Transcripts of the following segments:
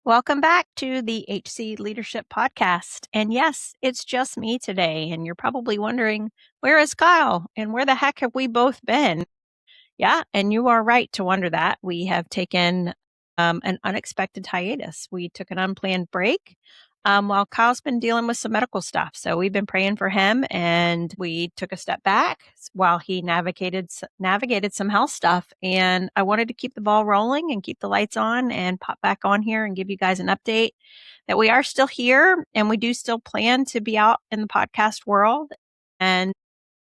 Welcome back to the HC Leadership Podcast. And yes, it's just me today. And you're probably wondering, where is Kyle? And where the heck have we both been? Yeah, and you are right to wonder that. We have taken an unexpected hiatus. We took an unplanned break while Kyle's been dealing with some medical stuff. So we've been praying for him, and we took a step back while he navigated some health stuff. And I wanted to keep the ball rolling and keep the lights on and pop back on here and give you guys an update that we are still here and we do still plan to be out in the podcast world. And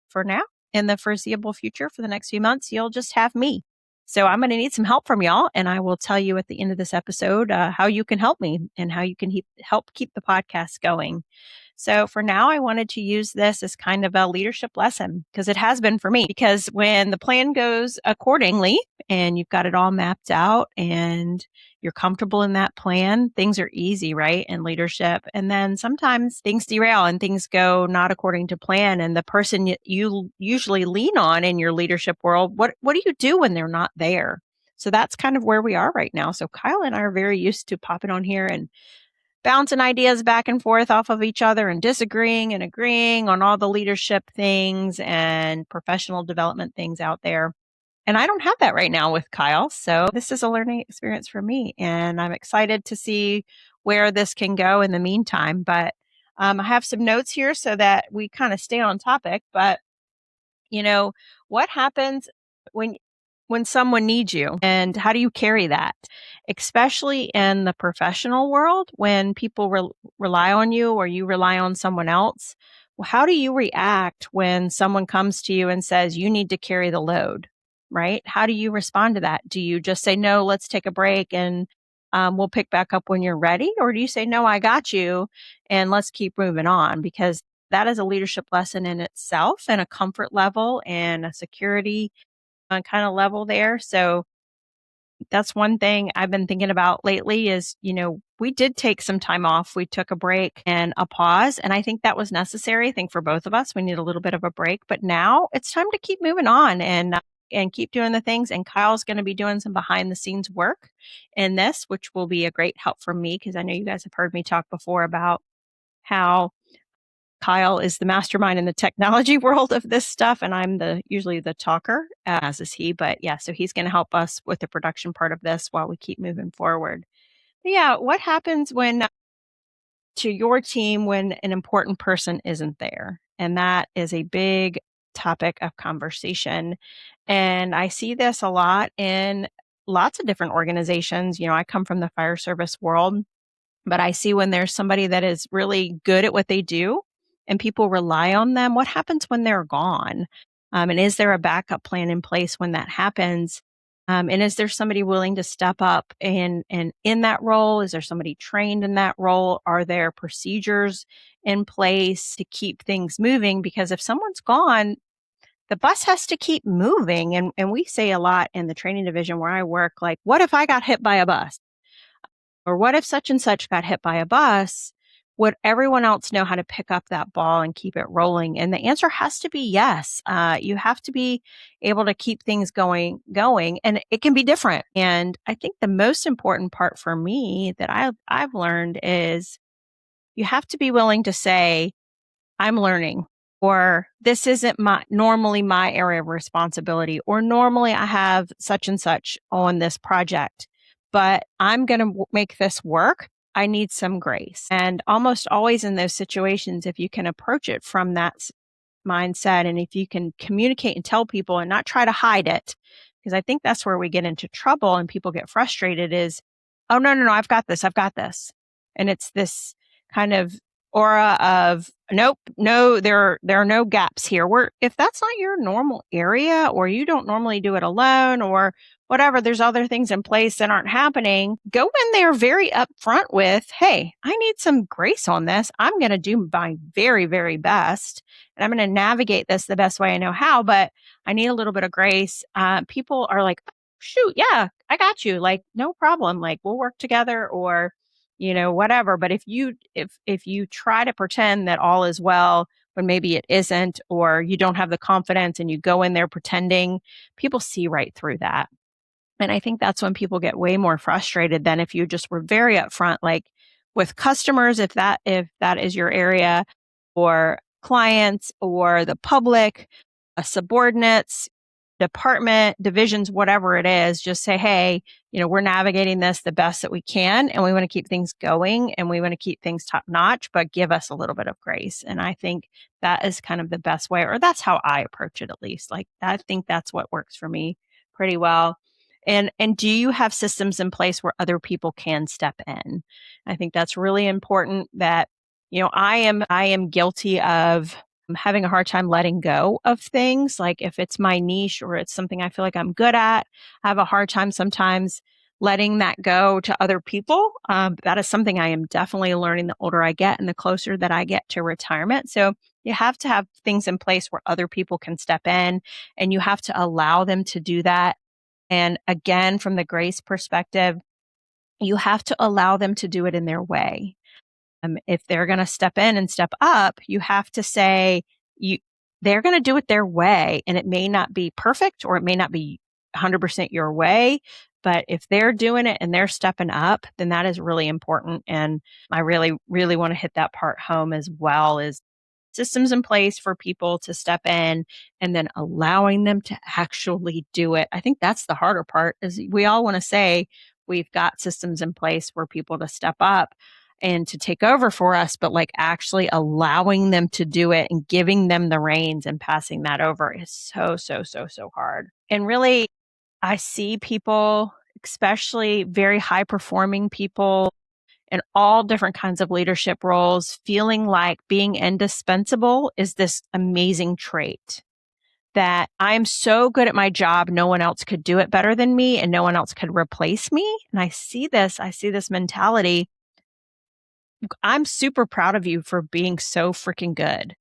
for now, in the foreseeable future, for the next few months, you'll just have me. So I'm going to need some help from y'all. And I will tell you at the end of this episode how you can help me and how you can help keep the podcast going. So for now, I wanted to use this as kind of a leadership lesson because it has been for me. Because when the plan goes accordingly and you've got it all mapped out and you're comfortable in that plan, things are easy, right? In leadership. And then sometimes things derail and things go not according to plan. And the person you usually lean on in your leadership world, what do you do when they're not there? So that's kind of where we are right now. So Kyle and I are very used to popping on here and bouncing ideas back and forth off of each other and disagreeing and agreeing on all the leadership things and professional development things out there. And I don't have that right now with Kyle. So this is a learning experience for me. And I'm excited to see where this can go in the meantime. But I have some notes here so that we kind of stay on topic. But, what happens when someone needs you and how do you carry that, especially in the professional world when people rely on you or you rely on someone else? Well, how do you react when someone comes to you and says you need to carry the load, right? How do you respond to that? Do you just say, no, let's take a break and we'll pick back up when you're ready? Or do you say, no, I got you and let's keep moving on? Because that is a leadership lesson in itself and a comfort level and a security kind of level there. So that's one thing I've been thinking about lately is, we did take some time off. We took a break and a pause. And I think that was necessary. I think for both of us, we need a little bit of a break. But now it's time to keep moving on and keep doing the things. And Kyle's going to be doing some behind the scenes work in this, which will be a great help for me because I know you guys have heard me talk before about how Kyle is the mastermind in the technology world of this stuff, and I'm usually the talker, as is he. But yeah, so he's going to help us with the production part of this while we keep moving forward. But yeah, what happens to your team when an important person isn't there? And that is a big topic of conversation. And I see this a lot in lots of different organizations. I come from the fire service world, but I see when there's somebody that is really good at what they do and people rely on them, what happens when they're gone? And is there a backup plan in place when that happens? And is there somebody willing to step up and in that role? Is there somebody trained in that role? Are there procedures in place to keep things moving? Because if someone's gone, the bus has to keep moving. And we say a lot in the training division where I work, like, what if I got hit by a bus? Or what if such and such got hit by a bus? Would everyone else know how to pick up that ball and keep it rolling? And the answer has to be yes. You have to be able to keep things going, and it can be different. And I think the most important part for me that I've learned is you have to be willing to say, I'm learning, or this isn't normally my area of responsibility, or normally I have such and such on this project, but I'm going to make this work. I need some grace. And almost always in those situations, if you can approach it from that mindset, and if you can communicate and tell people and not try to hide it, because I think that's where we get into trouble and people get frustrated is, oh, no, I've got this. And it's this kind of aura of, nope, no, there are no gaps here. If that's not your normal area, or you don't normally do it alone, or whatever, there's other things in place that aren't happening, go in there very upfront with, hey, I need some grace on this. I'm going to do my very, very best, and I'm going to navigate this the best way I know how, but I need a little bit of grace. People are like, shoot, yeah, I got you. Like, no problem. Like, we'll work together, or whatever. But if you try to pretend that all is well when maybe it isn't, or you don't have the confidence and you go in there pretending, people see right through that. And I think that's when people get way more frustrated than if you just were very upfront, like with customers, if that is your area, or clients or the public, subordinates, department, divisions, whatever it is, just say, hey, we're navigating this the best that we can, and we want to keep things going and we want to keep things top notch, but give us a little bit of grace. And I think that is kind of the best way, or that's how I approach it, at least. Like, I think that's what works for me pretty well. And do you have systems in place where other people can step in? I think that's really important. That I am guilty of having a hard time letting go of things. Like, if it's my niche or it's something I feel like I'm good at, I have a hard time sometimes letting that go to other people. That is something I am definitely learning the older I get and the closer that I get to retirement. So you have to have things in place where other people can step in, and you have to allow them to do that. And again, from the grace perspective, you have to allow them to do it in their way. If they're going to step in and step up, you have to say, you they're going to do it their way, and it may not be perfect, or it may not be 100% your way, but if they're doing it and they're stepping up, then that is really important. And I really, really want to hit that part home as well, is systems in place for people to step in, and then allowing them to actually do it. I think that's the harder part. Is we all want to say we've got systems in place for people to step up and to take over for us, but like actually allowing them to do it and giving them the reins and passing that over is so, so, so, so hard. And really, I see people, especially very high performing people in all different kinds of leadership roles, feeling like being indispensable is this amazing trait. That I'm so good at my job, no one else could do it better than me, and no one else could replace me. And I see this mentality. I'm super proud of you for being so freaking good.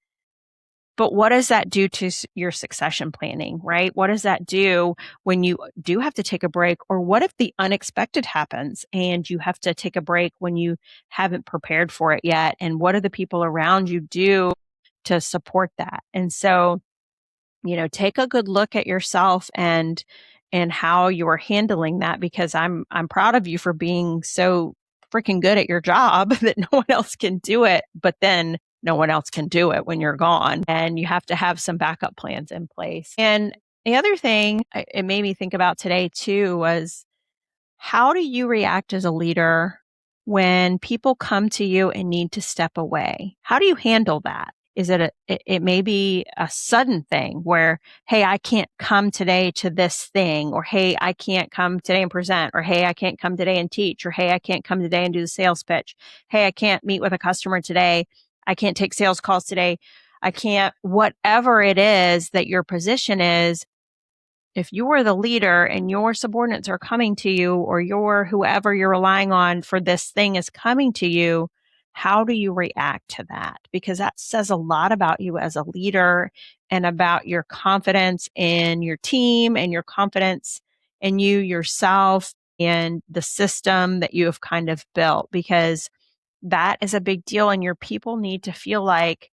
But what does that do to your succession planning, right? What does that do when you do have to take a break? Or what if the unexpected happens and you have to take a break when you haven't prepared for it yet? And what do the people around you do to support that? And so, take a good look at yourself and how you are handling that, because I'm proud of you for being so freaking good at your job that no one else can do it, but then no one else can do it when you're gone, and you have to have some backup plans in place. And the other thing it made me think about today too was, how do you react as a leader when people come to you and need to step away? How do you handle that? Is it may be a sudden thing where, hey, I can't come today to this thing, or hey, I can't come today and present, or hey, I can't come today and teach, or hey, I can't come today and do the sales pitch. Hey, I can't meet with a customer today. I can't take sales calls today. I can't, whatever it is that your position is. If you are the leader and your subordinates are coming to you, or your whoever you're relying on for this thing is coming to you, how do you react to that? Because that says a lot about you as a leader, and about your confidence in your team, and your confidence in you yourself, and the system that you have kind of built, because that is a big deal. And your people need to feel like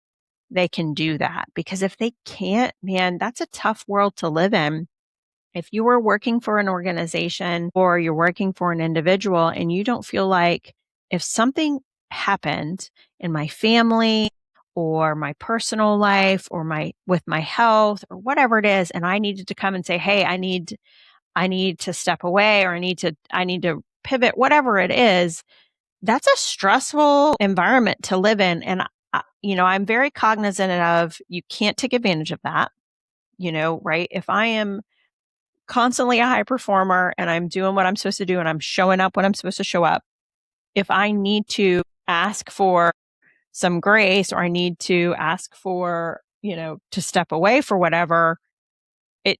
they can do that, because if they can't, man, that's a tough world to live in. If you were working for an organization or you're working for an individual and you don't feel like, if something happened in my family or my personal life or with my health or whatever it is, and I needed to come and say, hey, I need to step away, or I need to pivot, whatever it is, that's a stressful environment to live in. And I'm very cognizant of, you can't take advantage of that, right? If I am constantly a high performer and I'm doing what I'm supposed to do and I'm showing up when I'm supposed to show up, if I need to ask for some grace, or I need to ask for, to step away for whatever, it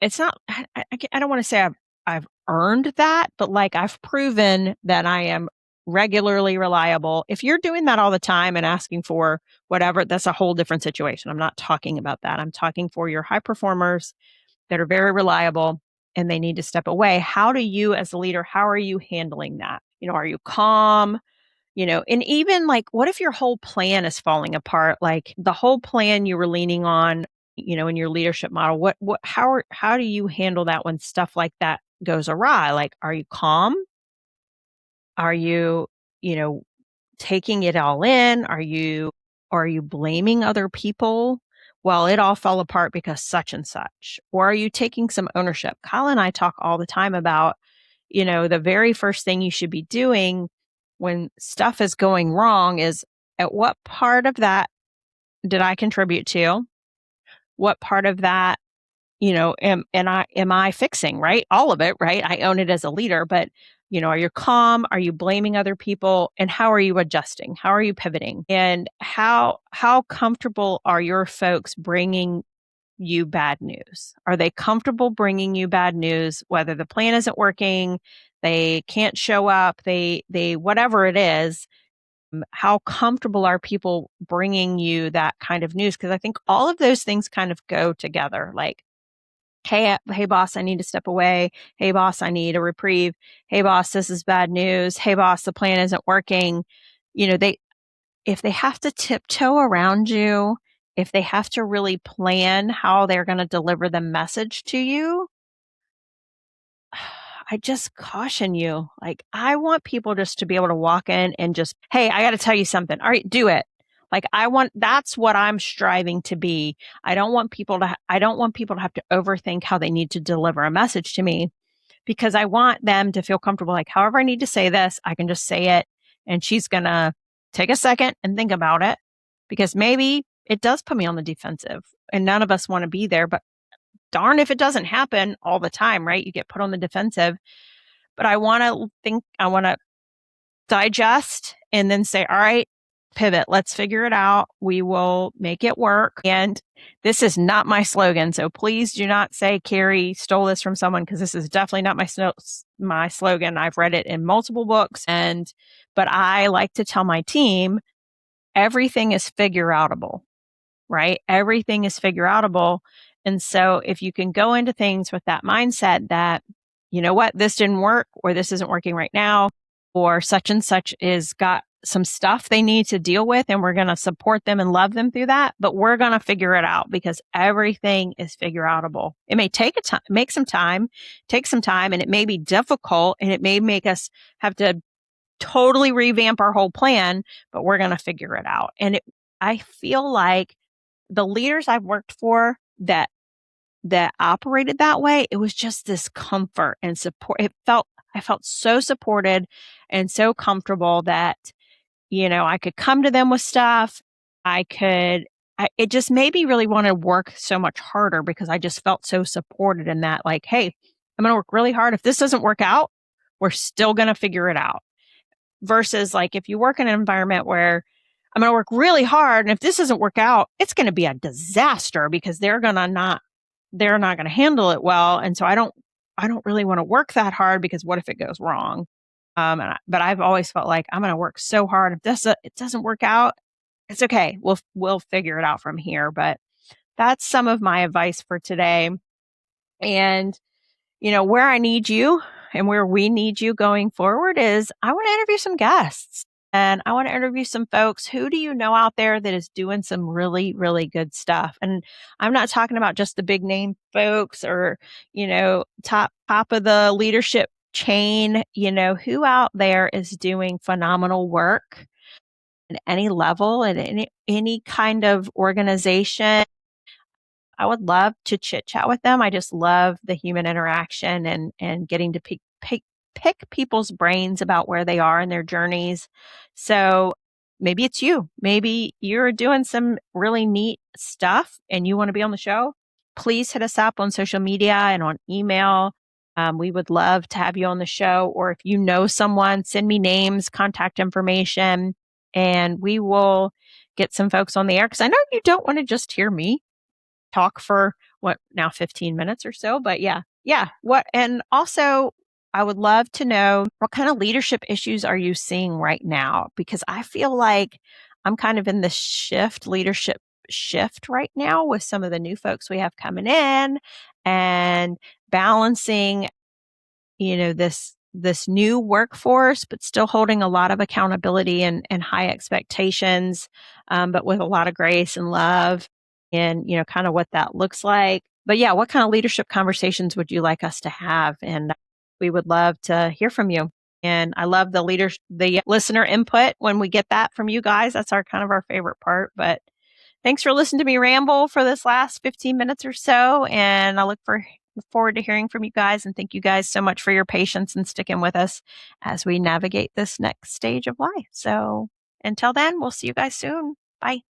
it's not, I don't want to say I've earned that, but like, I've proven that I am regularly reliable. If you're doing that all the time and asking for whatever, that's a whole different situation. I'm not talking about that. I'm talking for your high performers that are very reliable and they need to step away. How do you, as a leader, how are you handling that? Are you calm? And even like, what if your whole plan is falling apart? Like, the whole plan you were leaning on, in your leadership model, how do you handle that when stuff like that goes awry? Like, are you calm? Are you, you know, taking it all in? Are you blaming other people? Well, it all fell apart because such and such. Or are you taking some ownership? Kyle and I talk all the time about, the very first thing you should be doing when stuff is going wrong is, at what part of that did I contribute to? What part of that, am I fixing, right? All of it, right? I own it as a leader, but are you calm? Are you blaming other people? And how are you adjusting? How are you pivoting? And how comfortable are your folks bringing you bad news? Are they comfortable bringing you bad news, whether the plan isn't working, they can't show up, they whatever it is? How comfortable are people bringing you that kind of news? Because I think all of those things kind of go together. Like, hey, boss, I need to step away. Hey, boss, I need a reprieve. Hey, boss, this is bad news. Hey, boss, the plan isn't working. They if they have to tiptoe around you, if they have to really plan how they're going to deliver the message to you, I just caution you. Like, I want people just to be able to walk in and just, hey, I got to tell you something. All right, do it. Like, that's what I'm striving to be. I don't want people to have to overthink how they need to deliver a message to me, because I want them to feel comfortable. Like, however I need to say this, I can just say it. And she's going to take a second and think about it, because maybe it does put me on the defensive, and none of us want to be there, but darn if it doesn't happen all the time, right? You get put on the defensive. But I want to digest and then say, all right, pivot. Let's figure it out. We will make it work. And this is not my slogan. So please do not say Kerry stole this from someone, because this is definitely not my slogan. I've read it in multiple books. But I like to tell my team, everything is figure outable, right? Everything is figure outable. And so if you can go into things with that mindset that, you know what, this didn't work, or this isn't working right now, or such and such is got some stuff they need to deal with, and we're going to support them and love them through that, but we're going to figure it out, because everything is figure outable. It may take some time, and it may be difficult, and it may make us have to totally revamp our whole plan, but we're going to figure it out. And I feel like the leaders I've worked for that operated that way, it was just this comfort and support. I felt so supported and so comfortable that, I could come to them with stuff. It just made me really want to work so much harder, because I just felt so supported in that, like, hey, I'm going to work really hard. If this doesn't work out, we're still going to figure it out. Versus, like, if you work in an environment where I'm going to work really hard, and if this doesn't work out, it's going to be a disaster, because they're not going to handle it well. And so I don't really want to work that hard, because what if it goes wrong? But I've always felt like I'm going to work so hard. If it doesn't work out, it's okay. We'll figure it out from here. But that's some of my advice for today. And, where I need you and where we need you going forward is, I want to interview some guests, and I want to interview some folks. Who do you know out there that is doing some really, really good stuff? And I'm not talking about just the big name folks, or, top of the leadership chain. Who out there is doing phenomenal work at any level, at any kind of organization. I would love to chit chat with them. I just love the human interaction, and getting to pick people's brains about where they are in their journeys. So maybe it's you. Maybe you're doing some really neat stuff and you want to be on the show. Please hit us up on social media and on email. We would love to have you on the show. Or if you know someone, send me names, contact information, and we will get some folks on the air. Because I know you don't want to just hear me talk for 15 minutes or so. But yeah. And also, I would love to know, what kind of leadership issues are you seeing right now? Because I feel like I'm kind of in the leadership shift right now, with some of the new folks we have coming in, and balancing, this new workforce, but still holding a lot of accountability and high expectations, but with a lot of grace and love, and, kind of what that looks like. But yeah, what kind of leadership conversations would you like us to have? And We would love to hear from you. And I love the listener input when we get that from you guys. That's our kind of our favorite part. But thanks for listening to me ramble for this last 15 minutes or so. And I look forward to hearing from you guys. And thank you guys so much for your patience and sticking with us as we navigate this next stage of life. So until then, we'll see you guys soon. Bye.